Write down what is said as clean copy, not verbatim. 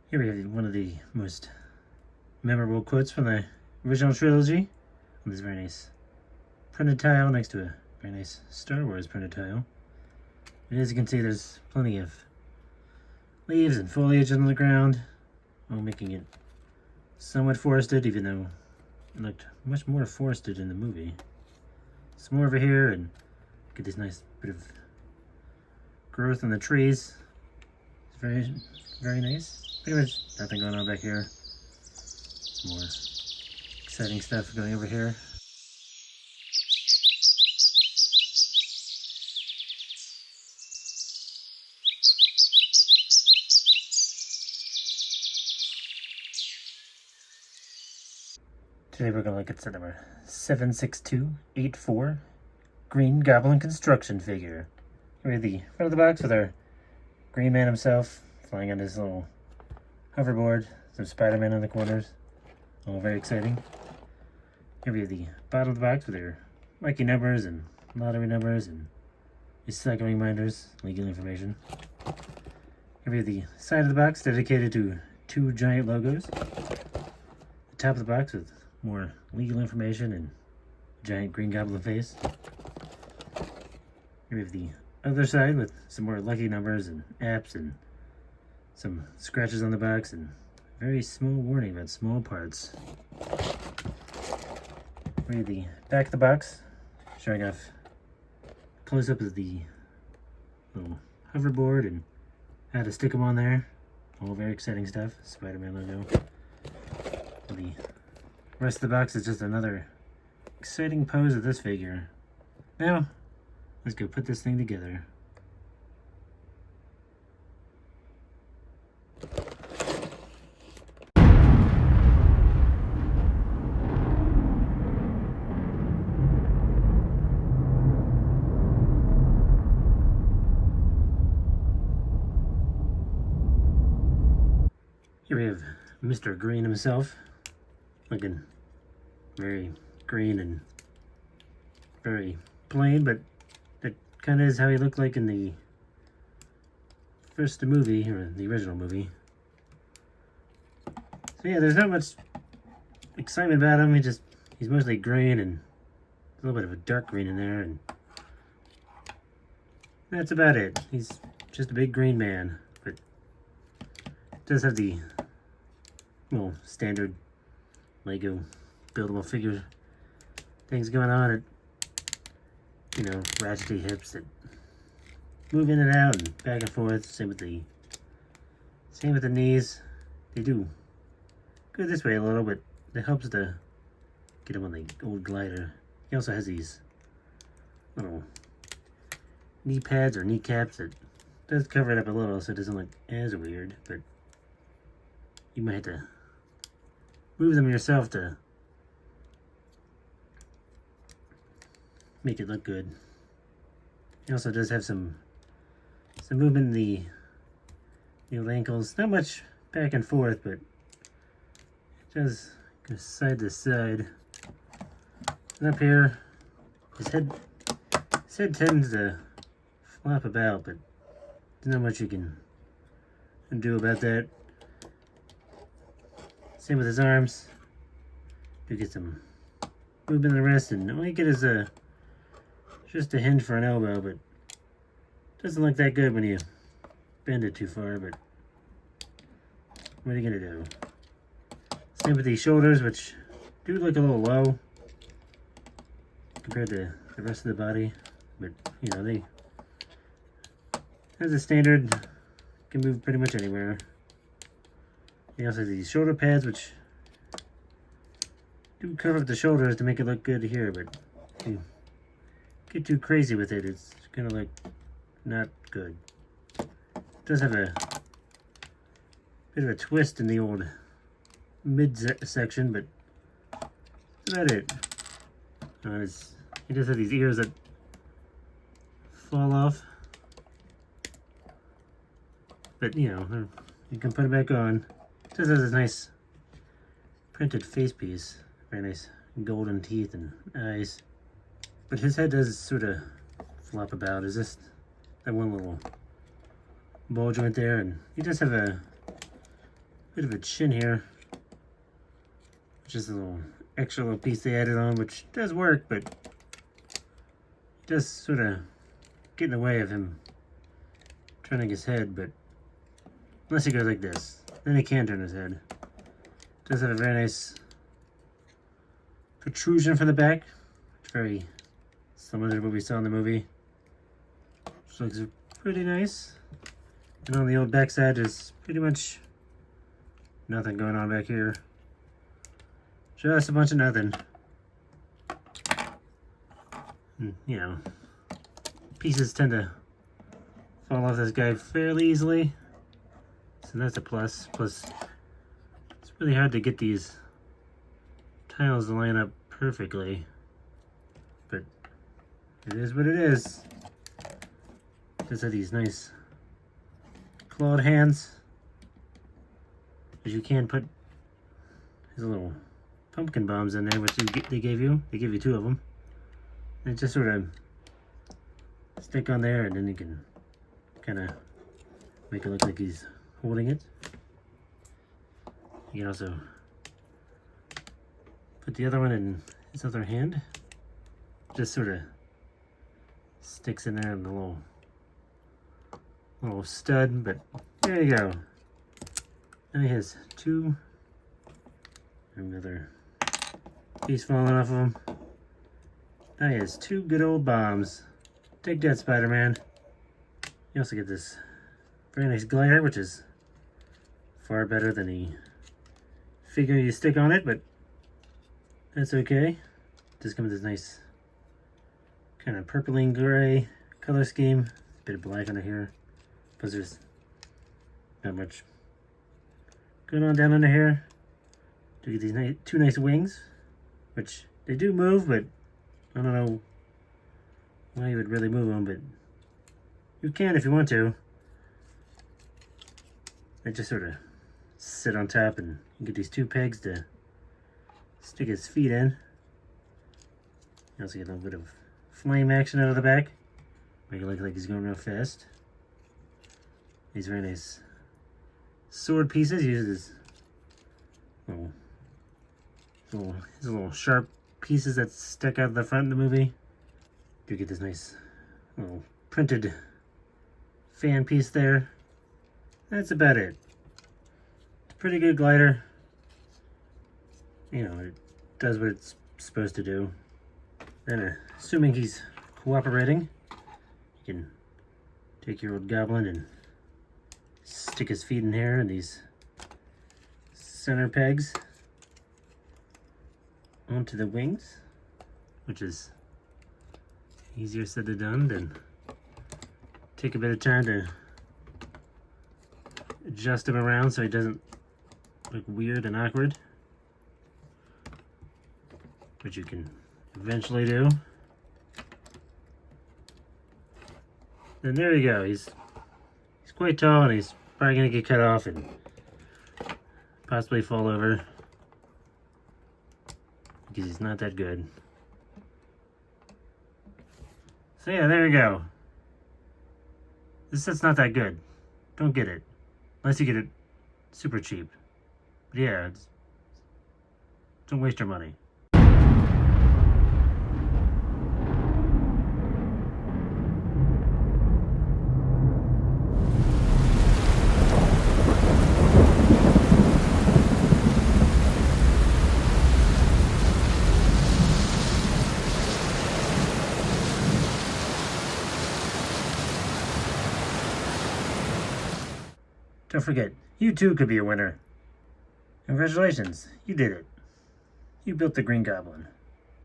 Here we have one of the most memorable quotes from the original trilogy on this very nice printed tile next to a very nice Star Wars printed tile. And as you can see, there's plenty of leaves and foliage on the ground, all making it somewhat forested, even though it looked much more forested in the movie. Some more over here, and get this nice bit of growth in the trees. It's very, very nice. Pretty much nothing going on back here. Some more exciting stuff going over here. Today we're going to look at set number 76284, Green Goblin construction figure. Here we have the front of the box with our Green Man himself flying on his little hoverboard. Some Spider-Man in the corners. All very exciting. Here we have the bottom of the box with their lucky numbers and lottery numbers and recycling reminders, legal information. Here we have the side of the box dedicated to two giant logos. The top of the box with more legal information and giant green goblin face. Here we have the other side with some more lucky numbers and apps and some scratches on the box and very small warning about small parts. We have the back of the box showing off close-up of the little hoverboard and how to stick them on there. All very exciting stuff. Spider-Man logo. The rest of the box is just another exciting pose of this figure. Now, let's go put this thing together. Here we have Mr. Green himself, looking very green and very plain, but that kind of is how he looked like in the first movie, or the original movie. So yeah, there's not much excitement about him. He's mostly green and a little bit of a dark green in there, and that's about it. He's just a big green man, but does have the standard Lego buildable figure things going on. It, ratchety hips that move in and out and back and forth. Same with the knees. They do go this way a little, but it helps to get him on the old glider. He also has these little knee pads or kneecaps that does cover it up a little so it doesn't look as weird, but you might have to move them yourself to make it look good. He also does have some movement in the old ankles. Not much back and forth, but it does go side to side. And up here, his head tends to flop about, but there's not much you can do about that. Same with his arms. Do get some movement in the rest, and all you get is just a hinge for an elbow, but doesn't look that good when you bend it too far, but what are you gonna do? Same with these shoulders, which do look a little low compared to the rest of the body, but they, as a standard, can move pretty much anywhere. He also has these shoulder pads, which do cover up the shoulders to make it look good here, but if you get too crazy with it, it's gonna look not good. It does have a bit of a twist in the old mid-section, but that's about it. He does have these ears that fall off, but you can put it back on. It does have this nice printed face piece, very nice golden teeth and eyes, but his head does sort of flop about. Is just that one little ball joint there, and he does have a bit of a chin here. Just a little extra little piece they added on, which does work, but it does sort of get in the way of him turning his head. But unless he goes like this, then he can turn his head. Does have a very nice protrusion from the back. It's very similar to what we saw in the movie. Which looks pretty nice. And on the old backside is pretty much nothing going on back here. Just a bunch of nothing. And, you know, pieces tend to fall off this guy fairly easily. So that's a plus. Plus, it's really hard to get these tiles to line up perfectly. But it is what it is. Just have these nice clawed hands. But you can put his little pumpkin bombs in there, which they gave you. They give you 2 of them. And it just sort of stick on there, and then you can kind of make it look like he's holding it. You can also put the other one in his other hand. Just sort of sticks in there in the little stud, but there you go. And he has 2, another piece falling off of him. Now he has 2 good old bombs. Take that, Spider-Man. You also get this very nice glider, which is far better than the figure you stick on it, but that's okay. Just comes with this nice kind of purpling gray color scheme. A bit of black under here. Plus there's not much going on down under here. You get these 2 nice wings, which they do move, but I don't know why you would really move them, but you can if you want to. They just sort of sit on top, and you get these 2 pegs to stick his feet in. You also get a little bit of flame action out of the back. Make it look like he's going real fast. These very nice sword pieces. He uses his little sharp pieces that stick out the front of the movie. You get this nice little printed fan piece there. That's about it. It's a pretty good glider. You know, it does what it's supposed to do. Then, assuming he's cooperating, you can take your old goblin and stick his feet in here in these center pegs onto the wings, which is easier said than done. Then take a bit of time to adjust him around so he doesn't look weird and awkward, which you can eventually do. Then there you go. He's quite tall, and he's probably gonna get cut off and possibly fall over because he's not that good. So yeah, there you go. This set's not that good. Don't get it. Unless you get it super cheap. But yeah, don't waste your money. Don't forget, you too could be a winner. Congratulations, you did it. You built the Green Goblin.